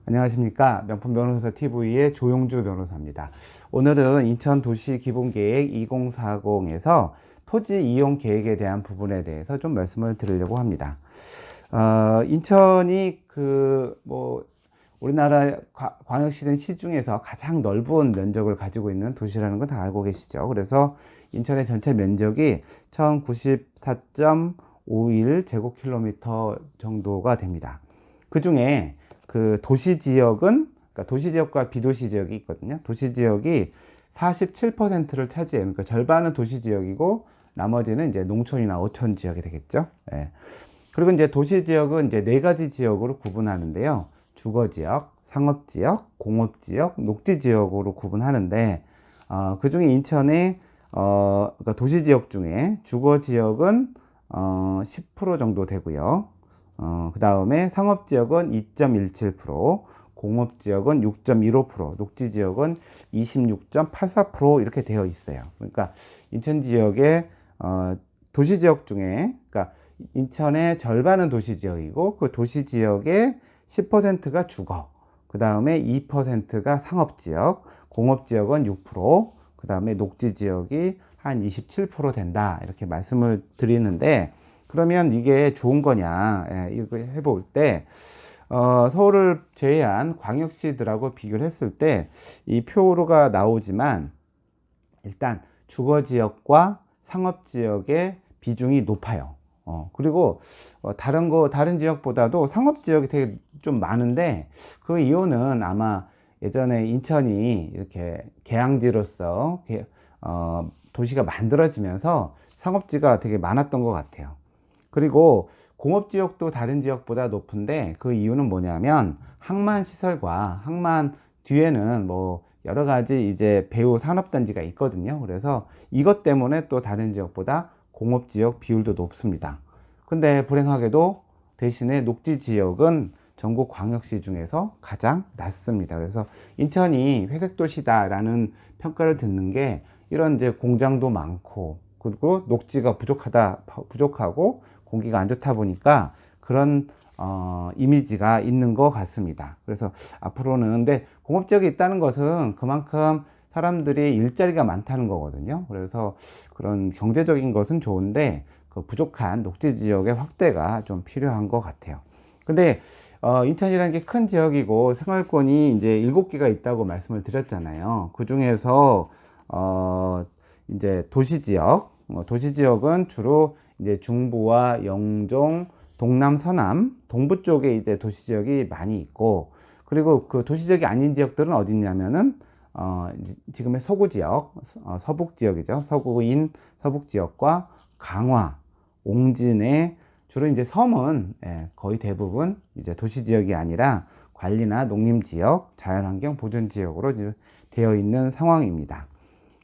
안녕하십니까. 명품 변호사 TV의 조용주 변호사입니다. 오늘은 인천도시기본계획 2040에서 토지 이용 계획에 대한 부분에 대해서 좀 말씀을 드리려고 합니다. 인천이 우리나라 광역시는 시 중에서 가장 넓은 면적을 가지고 있는 도시라는 건 다 알고 계시죠. 그래서 인천의 전체 면적이 1094.51 제곱킬로미터 정도가 됩니다. 그 중에 그 도시지역은, 그러니까 도시지역과 비도시지역이 있거든요. 도시지역이 47%를 차지해요. 그러니까 절반은 도시지역이고 나머지는 이제 농촌이나 어촌 지역이 되겠죠. 예. 그리고 이제 도시지역은 이제 네 가지 지역으로 구분하는데요. 주거지역, 상업지역, 공업지역, 녹지지역으로 구분하는데, 그 중에 인천의, 그러니까 도시지역 중에 주거지역은 10% 정도 되고요. 그 다음에 상업지역은 2.17%, 공업지역은 6.15%, 녹지지역은 26.84% 이렇게 되어 있어요. 그러니까 인천지역의 도시지역 중에, 그러니까 인천의 절반은 도시지역이고 그 도시지역의 10%가 주거, 그 다음에 2%가 상업지역, 공업지역은 6%, 그 다음에 녹지지역이 한 27% 된다 이렇게 말씀을 드리는데, 그러면 이게 좋은 거냐, 이거 해볼 때 서울을 제외한 광역시들하고 비교를 했을 때 이 표로가 나오지만 일단 주거지역과 상업지역의 비중이 높아요. 그리고 다른 지역보다도 상업지역이 되게 좀 많은데, 그 이유는 아마 예전에 인천이 이렇게 계양지로서 도시가 만들어지면서 상업지가 되게 많았던 것 같아요. 그리고 공업지역도 다른 지역보다 높은데, 그 이유는 뭐냐면 항만시설과 항만 뒤에는 뭐 여러 가지 이제 배후 산업단지가 있거든요. 그래서 이것 때문에 또 다른 지역보다 공업지역 비율도 높습니다. 근데 불행하게도 대신에 녹지지역은 전국 광역시 중에서 가장 낮습니다. 그래서 인천이 회색도시다라는 평가를 듣는 게 이런 이제 공장도 많고, 그리고 녹지가 부족하고 공기가 안 좋다 보니까 그런 이미지가 있는 것 같습니다. 그래서 앞으로는, 근데 공업지역이 있다는 것은 그만큼 사람들이 일자리가 많다는 거거든요. 그래서 그런 경제적인 것은 좋은데 그 부족한 녹지 지역의 확대가 좀 필요한 것 같아요. 근데 인천이라는 게 큰 지역이고 생활권이 이제 7개가 있다고 말씀을 드렸잖아요. 그 중에서 이제 도시지역은 주로 이제 중부와 영종, 동남, 서남, 동부 쪽에 이제 도시지역이 많이 있고, 그리고 그 도시지역이 아닌 지역들은 어디 있냐면은 지금의 서구지역, 서북지역이죠. 서구인 서북지역과 강화, 옹진의 주로 이제 섬은 거의 대부분 이제 도시지역이 아니라 관리나 농림지역, 자연환경 보존지역으로 되어 있는 상황입니다.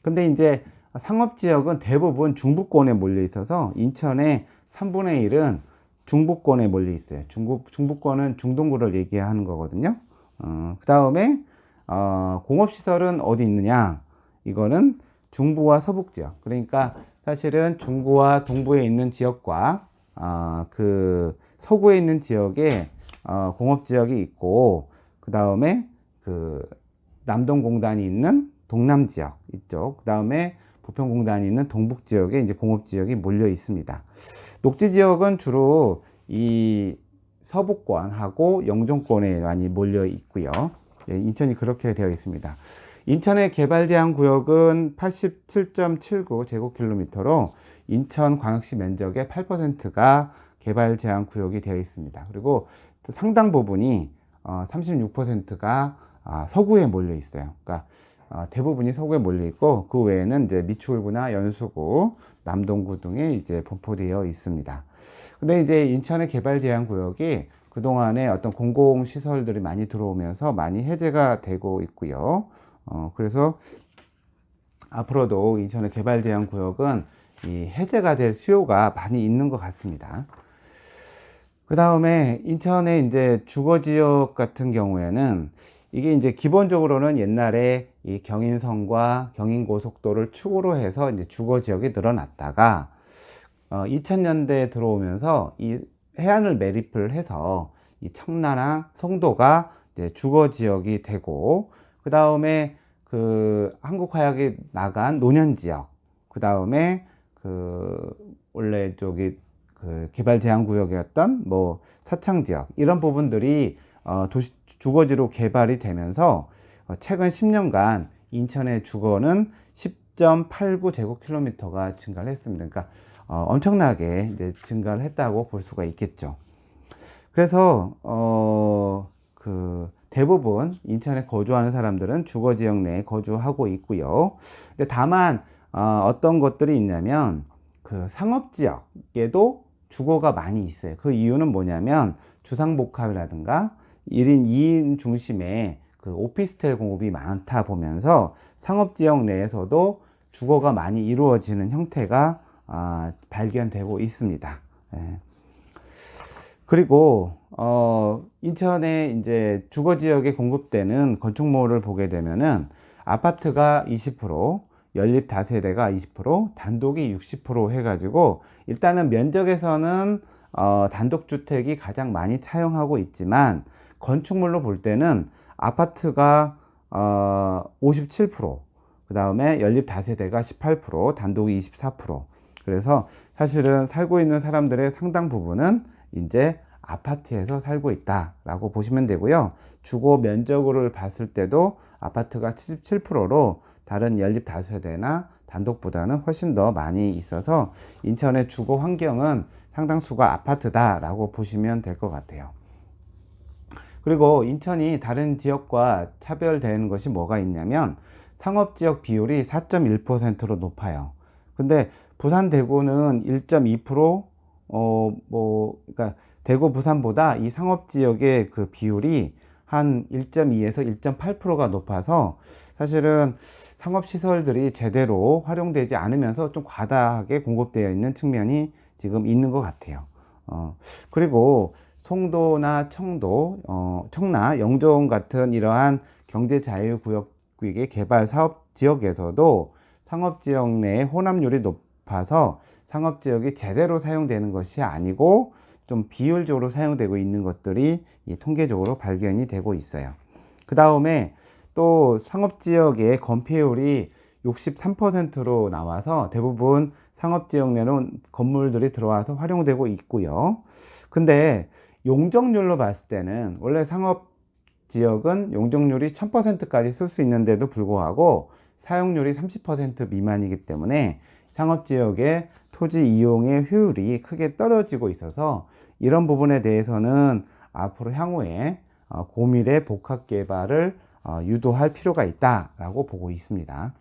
근데 이제 상업지역은 대부분 중부권에 몰려 있어서 인천의 3분의 1은 중부권에 몰려 있어요. 중부권은 중동구를 얘기하는 거거든요. 그 다음에 공업시설은 어디 있느냐? 이거는 중부와 서북지역. 그러니까 사실은 중부와 동부에 있는 지역과 그 서구에 있는 지역에 공업지역이 있고, 그 다음에 그 남동공단이 있는 동남지역 이쪽, 그 다음에 부평공단이 있는 동북지역에 이제 공업지역이 몰려 있습니다. 녹지지역은 주로 이 서부권하고 영종권에 많이 몰려 있고요. 인천이 그렇게 되어 있습니다. 인천의 개발 제한 구역은 87.79 제곱킬로미터로 인천광역시 면적의 8%가 개발 제한 구역이 되어 있습니다. 그리고 상당 부분이 36%가 서구에 몰려 있어요. 그러니까 대부분이 서구에 몰려 있고, 그 외에는 이제 미추홀구나 연수구, 남동구 등에 이제 분포되어 있습니다. 근데 이제 인천의 개발 제한 구역이 그동안에 어떤 공공시설들이 많이 들어오면서 많이 해제가 되고 있고요. 그래서 앞으로도 인천의 개발 제한 구역은 이 해제가 될 수요가 많이 있는 것 같습니다. 그 다음에 인천의 이제 주거지역 같은 경우에는 이게 이제 기본적으로는 옛날에 이 경인선과 경인고속도를 축으로 해서 이제 주거지역이 늘어났다가 2000년대에 들어오면서 이 해안을 매립을 해서 이 청라랑 송도가 이제 주거 지역이 되고, 그 다음에 그 한국화약이 나간 노년 지역, 그 다음에 그 원래 저기 그 개발 제한 구역이었던 뭐 서창 지역, 이런 부분들이 도시 주거지로 개발이 되면서 최근 10년간 인천의 주거는 10.89 제곱킬로미터가 증가를 했습니다. 그러니까 엄청나게 이제 증가를 했다고 볼 수가 있겠죠. 그래서 그 대부분 인천에 거주하는 사람들은 주거 지역 내에 거주하고 있고요. 근데 다만 어떤 것들이 있냐면 그 상업 지역에도 주거가 많이 있어요. 그 이유는 뭐냐면 주상복합이라든가 1인 2인 중심의 그 오피스텔 공급이 많다 보면서 상업 지역 내에서도 주거가 많이 이루어지는 형태가 발견되고 있습니다. 예. 그리고 인천에 이제 주거 지역에 공급되는 건축물을 보게 되면은 아파트가 20%, 연립 다세대가 20%, 단독이 60% 해가지고 일단은 면적에서는 단독주택이 가장 많이 차용하고 있지만 건축물로 볼 때는 아파트가 57%, 그 다음에 연립 다세대가 18%, 단독이 24%. 그래서 사실은 살고 있는 사람들의 상당 부분은 이제 아파트에서 살고 있다라고 보시면 되고요. 주거 면적으로 봤을 때도 아파트가 77%로 다른 연립 다세대나 단독보다는 훨씬 더 많이 있어서 인천의 주거 환경은 상당수가 아파트다라고 보시면 될 것 같아요. 그리고 인천이 다른 지역과 차별되는 것이 뭐가 있냐면 상업지역 비율이 4.1%로 높아요. 근데 부산 대구는 1.2%, 그러니까 대구 부산보다 이 상업지역의 그 비율이 한 1.2에서 1.8%가 높아서 사실은 상업시설들이 제대로 활용되지 않으면서 좀 과다하게 공급되어 있는 측면이 지금 있는 것 같아요. 그리고 송도나 청도, 청라, 영종 같은 이러한 경제자유구역의 개발 사업 지역에서도 상업지역 내의 혼합률이 높아서 상업지역이 제대로 사용되는 것이 아니고 좀 비율적으로 사용되고 있는 것들이 통계적으로 발견이 되고 있어요. 그 다음에 또 상업지역의 건폐율이 63%로 나와서 대부분 상업지역 내는 건물들이 들어와서 활용되고 있고요. 근데 용적률로 봤을 때는 원래 상업지역은 용적률이 1000%까지 쓸 수 있는데도 불구하고 사용률이 30% 미만이기 때문에 상업지역의 토지 이용의 효율이 크게 떨어지고 있어서 이런 부분에 대해서는 앞으로 향후에 고밀의 복합 개발을 유도할 필요가 있다라고 보고 있습니다.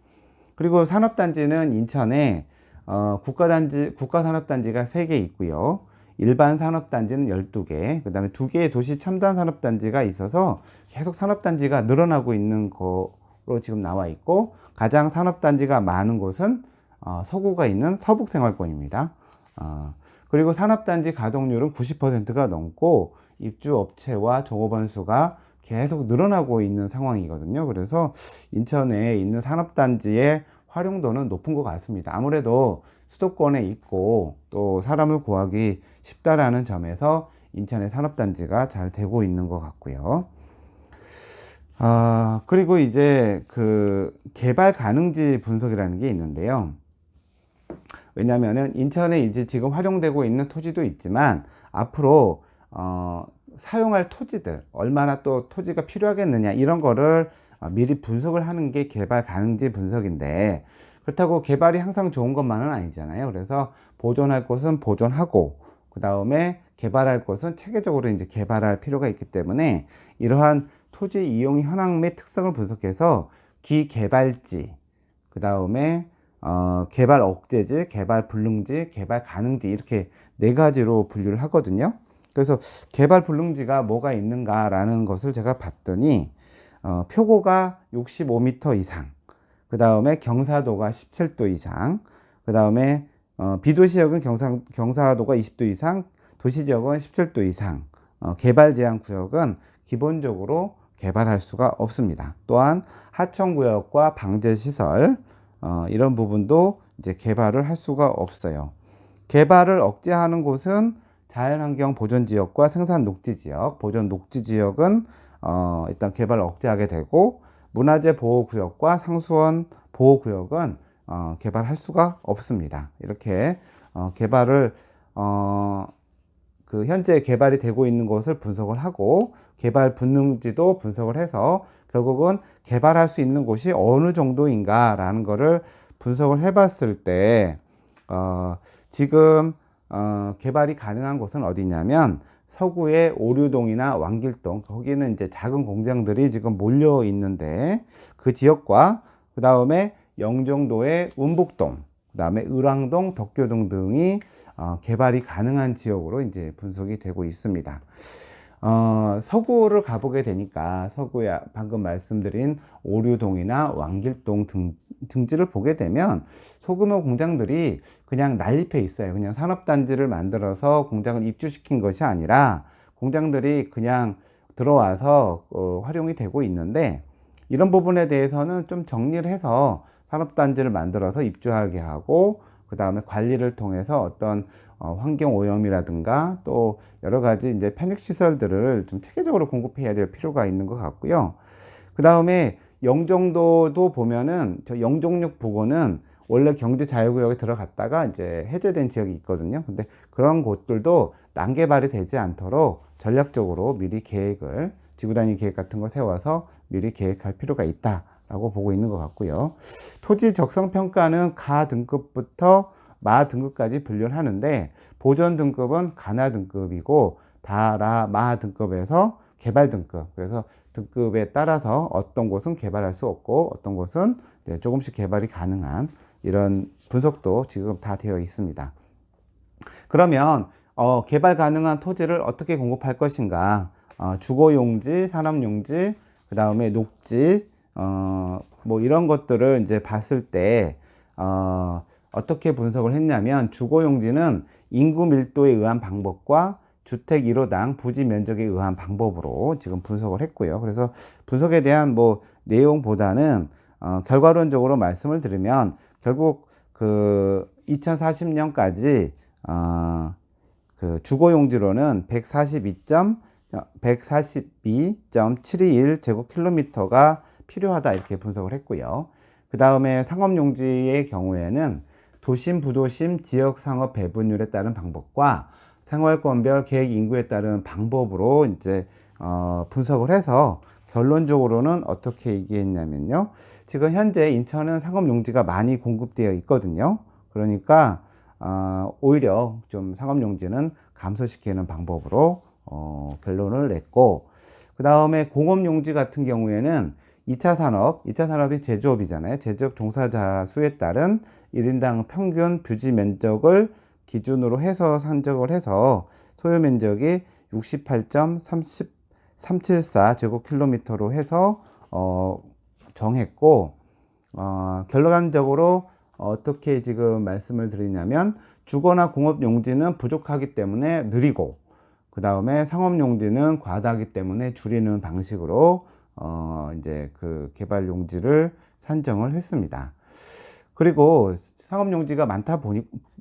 그리고 산업단지는 인천에 국가산업단지가 3개 있고요. 일반 산업단지는 12개, 그 다음에 2개의 도시 첨단 산업단지가 있어서 계속 산업단지가 늘어나고 있는 거로 지금 나와 있고, 가장 산업단지가 많은 곳은 서구가 있는 서북생활권입니다. 그리고 산업단지 가동률은 90%가 넘고 입주업체와 종업원 수가 계속 늘어나고 있는 상황이거든요. 그래서 인천에 있는 산업단지의 활용도는 높은 것 같습니다. 아무래도 수도권에 있고 또 사람을 구하기 쉽다라는 점에서 인천의 산업단지가 잘 되고 있는 것 같고요. 그리고 이제 그 개발 가능지 분석이라는 게 있는데요. 왜냐면은 인천에 이제 지금 활용되고 있는 토지도 있지만 앞으로 사용할 토지들, 얼마나 또 토지가 필요하겠느냐, 이런 거를 미리 분석을 하는 게 개발 가능지 분석인데, 그렇다고 개발이 항상 좋은 것만은 아니잖아요. 그래서 보존할 곳은 보존하고, 그 다음에 개발할 곳은 체계적으로 이제 개발할 필요가 있기 때문에 이러한 토지 이용 현황 및 특성을 분석해서 기개발지, 그 다음에 개발 억제지, 개발 불능지, 개발 가능지, 이렇게 4가지로 분류를 하거든요. 그래서 개발 불능지가 뭐가 있는가라는 것을 제가 봤더니 표고가 65m 이상, 그 다음에 경사도가 17도 이상, 그 다음에 비도시역은 경사도가 20도 이상, 도시지역은 17도 이상, 개발 제한 구역은 기본적으로 개발할 수가 없습니다. 또한 하천구역과 방제시설, 이런 부분도 이제 개발을 할 수가 없어요. 개발을 억제하는 곳은 자연환경 보존지역과 생산 녹지지역. 보존 녹지지역은 일단 개발을 억제하게 되고, 문화재 보호구역과 상수원 보호구역은 개발할 수가 없습니다. 이렇게 개발을 그 현재 개발이 되고 있는 것을 분석을 하고, 개발 분능지도 분석을 해서 결국은 개발할 수 있는 곳이 어느 정도인가 라는 거를 분석을 해 봤을 때 지금 개발이 가능한 곳은 어디냐면 서구의 오류동이나 왕길동, 거기는 이제 작은 공장들이 지금 몰려 있는데 그 지역과 그 다음에 영종도의 운북동, 그 다음에 을왕동, 덕교동 등이 개발이 가능한 지역으로 이제 분석이 되고 있습니다. 서구를 가보게 되니까 서구에 방금 말씀드린 오류동이나 왕길동 등지를 보게 되면 소규모 공장들이 그냥 난립해 있어요. 그냥 산업단지를 만들어서 공장을 입주시킨 것이 아니라 공장들이 그냥 들어와서 활용이 되고 있는데, 이런 부분에 대해서는 좀 정리를 해서 산업단지를 만들어서 입주하게 하고, 그 다음에 관리를 통해서 어떤 환경 오염이라든가 또 여러 가지 이제 편익 시설들을 좀 체계적으로 공급해야 될 필요가 있는 것 같고요. 그 다음에 영종도도 보면은 저 영종육 부근은 원래 경제 자유구역에 들어갔다가 이제 해제된 지역이 있거든요. 근데 그런 곳들도 난개발이 되지 않도록 전략적으로 미리 계획을, 지구단위 계획 같은 걸 세워서 미리 계획할 필요가 있다 라고 보고 있는 것 같고요. 토지 적성 평가는 가 등급부터 마 등급까지 분류를 하는데, 보존 등급은 가나 등급이고 다라 마 등급에서 개발 등급, 그래서 등급에 따라서 어떤 곳은 개발할 수 없고 어떤 곳은 조금씩 개발이 가능한 이런 분석도 지금 다 되어 있습니다. 그러면 개발 가능한 토지를 어떻게 공급할 것인가, 주거용지, 산업용지, 그 다음에 녹지, 뭐 이런 것들을 이제 봤을 때 어떻게 분석을 했냐면, 주거용지는 인구 밀도에 의한 방법과 주택 1호당 부지 면적에 의한 방법으로 지금 분석을 했고요. 그래서 분석에 대한 뭐 내용보다는 결과론적으로 말씀을 드리면, 결국 그 2040년까지 그 주거용지로는 142.721 제곱킬로미터가 필요하다 이렇게 분석을 했고요. 그 다음에 상업용지의 경우에는 도심, 부도심, 지역상업 배분율에 따른 방법과 생활권별 계획 인구에 따른 방법으로 이제 분석을 해서 결론적으로는 어떻게 얘기했냐면요. 지금 현재 인천은 상업용지가 많이 공급되어 있거든요. 그러니까 오히려 좀 상업용지는 감소시키는 방법으로 결론을 냈고, 그 다음에 공업용지 같은 경우에는 2차 산업이 제조업이잖아요. 제조업 종사자 수에 따른 1인당 평균 부지 면적을 기준으로 해서 산적을 해서 소요 면적이 68.374 제곱킬로미터로 해서 정했고, 결론적으로 어떻게 지금 말씀을 드리냐면, 주거나 공업 용지는 부족하기 때문에 느리고, 그 다음에 상업 용지는 과다하기 때문에 줄이는 방식으로 이제 그 개발 용지를 산정을 했습니다. 그리고 상업 용지가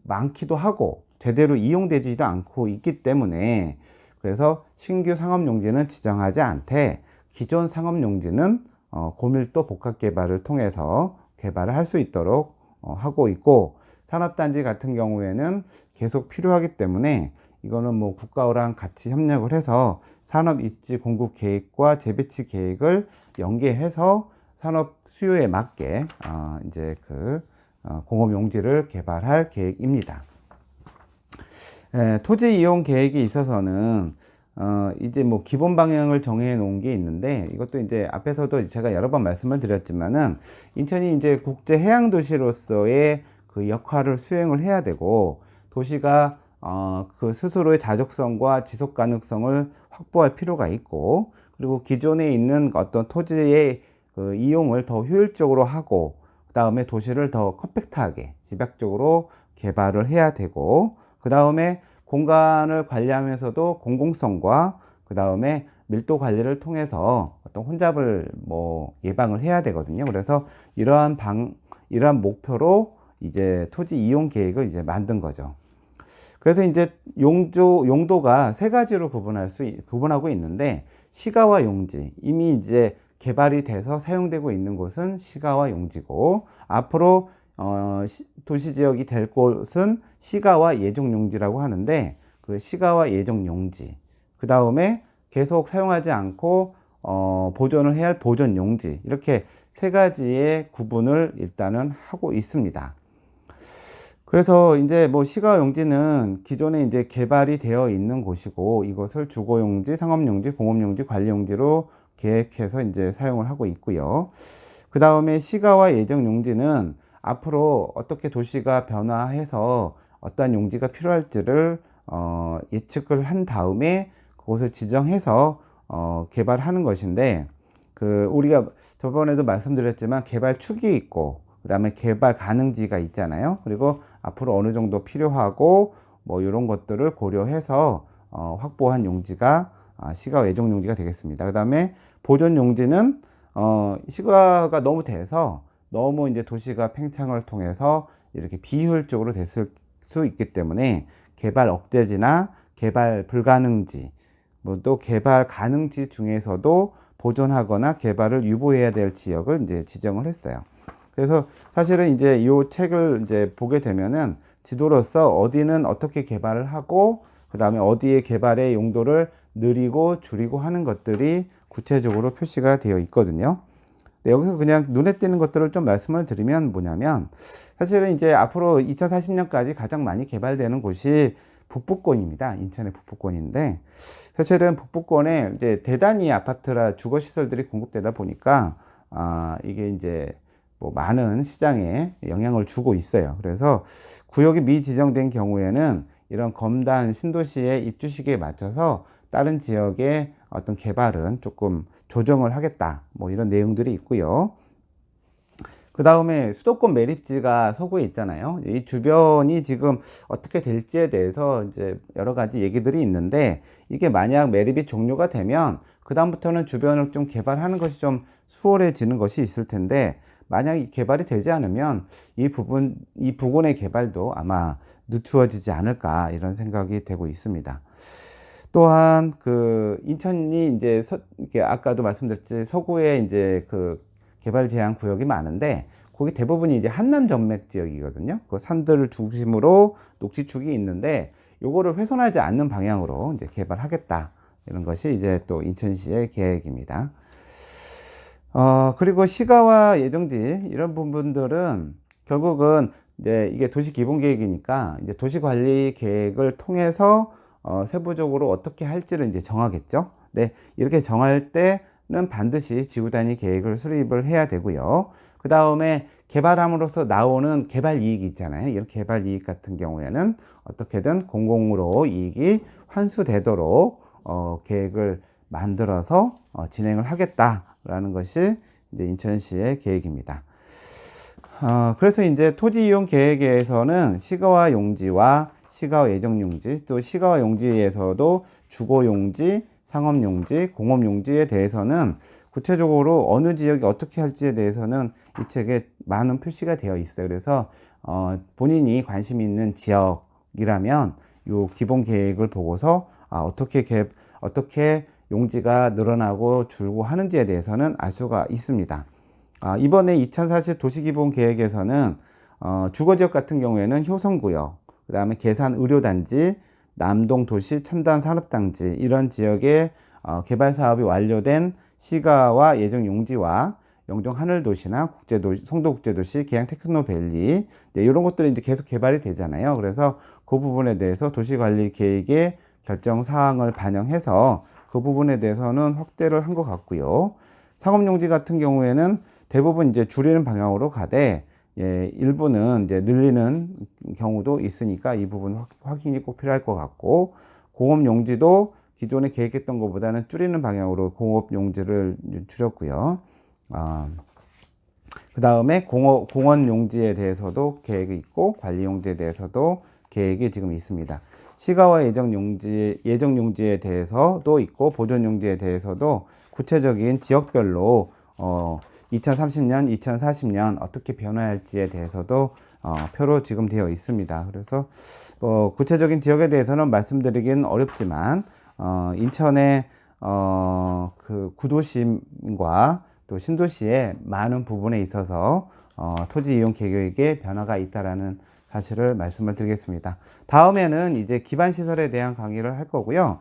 많기도 하고 제대로 이용되지도 않고 있기 때문에, 그래서 신규 상업 용지는 지정하지 않되 기존 상업 용지는 고밀도 복합 개발을 통해서 개발을 할 수 있도록 하고 있고, 산업단지 같은 경우에는 계속 필요하기 때문에 이거는 뭐 국가랑 같이 협력을 해서 산업 입지 공급 계획과 재배치 계획을 연계해서 산업 수요에 맞게 이제 그 공업 용지를 개발할 계획입니다. 토지 이용 계획에 있어서는 이제 뭐 기본 방향을 정해 놓은 게 있는데, 이것도 이제 앞에서도 제가 여러 번 말씀을 드렸지만은, 인천이 이제 국제 해양 도시로서의 그 역할을 수행을 해야 되고, 도시가 그 스스로의 자족성과 지속 가능성을 확보할 필요가 있고, 그리고 기존에 있는 어떤 토지의 그 이용을 더 효율적으로 하고, 그 다음에 도시를 더 컴팩트하게 집약적으로 개발을 해야 되고, 그 다음에 공간을 관리하면서도 공공성과 그 다음에 밀도 관리를 통해서 어떤 혼잡을 뭐 예방을 해야 되거든요. 그래서 이러한 목표로 이제 토지 이용 계획을 이제 만든 거죠. 그래서 이제 용도가 세 가지로 구분하고 있는데, 시가와 용지, 이미 이제 개발이 돼서 사용되고 있는 곳은 시가와 용지고, 앞으로 도시지역이 될 곳은 시가와 예정용지라고 하는데, 그 시가와 예정용지, 그 다음에 계속 사용하지 않고 보존을 해야 할 보존용지, 이렇게 세 가지의 구분을 일단은 하고 있습니다. 그래서 이제 뭐 시가용지는 기존에 이제 개발이 되어 있는 곳이고, 이것을 주거용지, 상업용지, 공업용지, 관리용지로 계획해서 이제 사용을 하고 있고요. 그 다음에 시가와 예정용지는 앞으로 어떻게 도시가 변화해서 어떠한 용지가 필요할지를 예측을 한 다음에 그곳을 지정해서 개발하는 것인데, 우리가 저번에도 말씀드렸지만 개발 축이 있고, 그 다음에 개발 가능지가 있잖아요. 그리고 앞으로 어느 정도 필요하고 뭐 이런 것들을 고려해서 확보한 용지가 시가 예정 용지가 되겠습니다. 그 다음에 보존 용지는 시가가 너무 돼서 너무 이제 도시가 팽창을 통해서 이렇게 비효율적으로 됐을 수 있기 때문에 개발 억제지나 개발 불가능지, 뭐 또 개발 가능지 중에서도 보존하거나 개발을 유보해야 될 지역을 이제 지정을 했어요. 그래서 사실은 이제 이 책을 이제 보게 되면은 지도로서 어디는 어떻게 개발을 하고, 그 다음에 어디의 개발의 용도를 늘리고 줄이고 하는 것들이 구체적으로 표시가 되어 있거든요. 네, 여기서 그냥 눈에 띄는 것들을 좀 말씀을 드리면 뭐냐면, 사실은 이제 앞으로 2040년까지 가장 많이 개발되는 곳이 북부권입니다. 인천의 북부권인데, 사실은 북부권에 이제 대단히 아파트라 주거 시설들이 공급되다 보니까 이게 이제 뭐 많은 시장에 영향을 주고 있어요. 그래서 구역이 미지정된 경우에는 이런 검단 신도시의 입주 시기에 맞춰서 다른 지역의 어떤 개발은 조금 조정을 하겠다, 뭐 이런 내용들이 있고요. 그 다음에 수도권 매립지가 서구에 있잖아요. 이 주변이 지금 어떻게 될지에 대해서 이제 여러 가지 얘기들이 있는데, 이게 만약 매립이 종료가 되면 그 다음부터는 주변을 좀 개발하는 것이 좀 수월해지는 것이 있을 텐데, 만약 이 개발이 되지 않으면 이 부근의 개발도 아마 늦추어지지 않을까, 이런 생각이 되고 있습니다. 또한 인천이 이제 이렇게 아까도 말씀드렸지, 서구에 이제 개발 제한 구역이 많은데, 거기 대부분이 이제 한남 전맥 지역이거든요. 그 산들을 중심으로 녹지축이 있는데, 요거를 훼손하지 않는 방향으로 이제 개발하겠다, 이런 것이 이제 또 인천시의 계획입니다. 그리고 시가와 예정지, 이런 부분들은 결국은 이제 이게 도시 기본 계획이니까 이제 도시 관리 계획을 통해서 세부적으로 어떻게 할지를 이제 정하겠죠. 네, 이렇게 정할 때는 반드시 지구 단위 계획을 수립을 해야 되고요. 그 다음에 개발함으로써 나오는 개발 이익이 있잖아요. 이런 개발 이익 같은 경우에는 어떻게든 공공으로 이익이 환수되도록 계획을 만들어서 진행을 하겠다라는 것이 이제 인천시의 계획입니다. 그래서 이제 토지 이용 계획에서는 시가와 용지와 시가와 예정 용지, 또 시가와 용지에서도 주거 용지, 상업 용지, 공업 용지에 대해서는 구체적으로 어느 지역이 어떻게 할지에 대해서는 이 책에 많은 표시가 되어 있어요. 그래서 본인이 관심 있는 지역이라면 이 기본 계획을 보고서 어떻게 용지가 늘어나고 줄고 하는지에 대해서는 알 수가 있습니다. 이번에 2040 도시기본계획에서는 주거지역 같은 경우에는 효성구역, 그 다음에 계산의료단지, 남동도시 첨단산업단지, 이런 지역에 개발사업이 완료된 시가와 예정용지와 영종하늘도시나 송도국제도시, 계양테크노밸리, 네, 이런 것들이 이제 계속 개발이 되잖아요. 그래서 그 부분에 대해서 도시관리계획의 결정사항을 반영해서 그 부분에 대해서는 확대를 한 것 같고요. 상업용지 같은 경우에는 대부분 이제 줄이는 방향으로 가되, 일부는 이제 늘리는 경우도 있으니까 이 부분 확인이 꼭 필요할 것 같고, 공업용지도 기존에 계획했던 것보다는 줄이는 방향으로 공업용지를 줄였고요. 그 다음에 공원용지에 대해서도 계획이 있고, 관리용지에 대해서도 계획이 지금 있습니다. 시가와 예정용지에 대해서도 있고, 보존용지에 대해서도 구체적인 지역별로 2030년, 2040년 어떻게 변화할지에 대해서도 표로 지금 되어 있습니다. 그래서 구체적인 지역에 대해서는 말씀드리긴 어렵지만 인천의 그 구도심과 또 신도시의 많은 부분에 있어서 토지 이용 계획에 변화가 있다라는 사실을 말씀을 드리겠습니다. 다음에는 이제 기반 시설에 대한 강의를 할 거고요.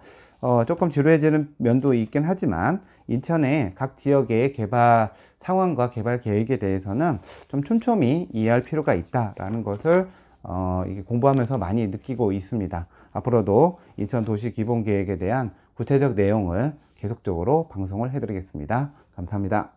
조금 지루해지는 면도 있긴 하지만 인천의 각 지역의 개발 상황과 개발 계획에 대해서는 좀 촘촘히 이해할 필요가 있다라는 것을 이게 공부하면서 많이 느끼고 있습니다. 앞으로도 인천 도시 기본 계획에 대한 구체적 내용을 계속적으로 방송을 해드리겠습니다. 감사합니다.